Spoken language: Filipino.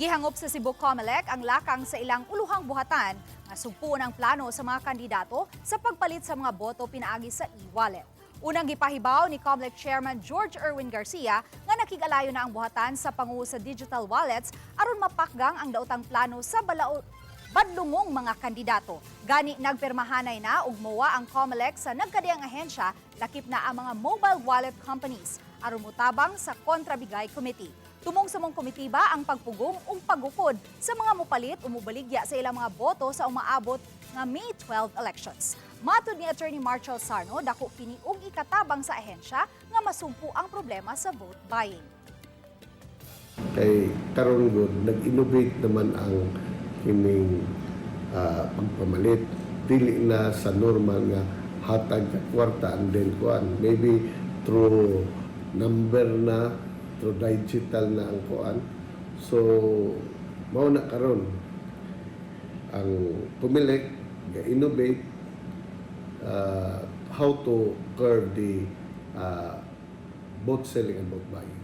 Gihangop sa Cebu COMELEC ang lakang sa ilang uluhang buhatan nga sugpuon ang plano sa mga kandidato sa pagpalit sa mga boto pinaagi sa e-wallet. Unang gipahibaw ni COMELEC Chairman George Erwin Garcia nga nakigalayo na ang buhatan sa pangu sa digital wallets aron mapakgang ang daotang plano sa badlungong mga kandidato. Gani nagpirmahanay na ug mowa ang COMELEC sa nagkadiyang ahensya lakip na ang mga mobile wallet companies aron mutabang sa Kontrabigay Committee. Tumong sa mong komitiba ang pagpugong ug pagukod sa mga mupalit o mubaligya sa ilang mga boto sa umaabot nga May 12 elections. Matod ni Atty. Marchel Sarno, dako kini ug ikatabang sa ahensya nga masugpo ang problema sa vote buying. Kay karon gud nag-innovate naman ang kining pagpamalit, dili na sa normal nga hatag ka kwarta and then kuan, maybe through number na, through digital na ang kuan. So mao na karon ang COMELEC ga-innovate how to curb the vote selling and vote buying.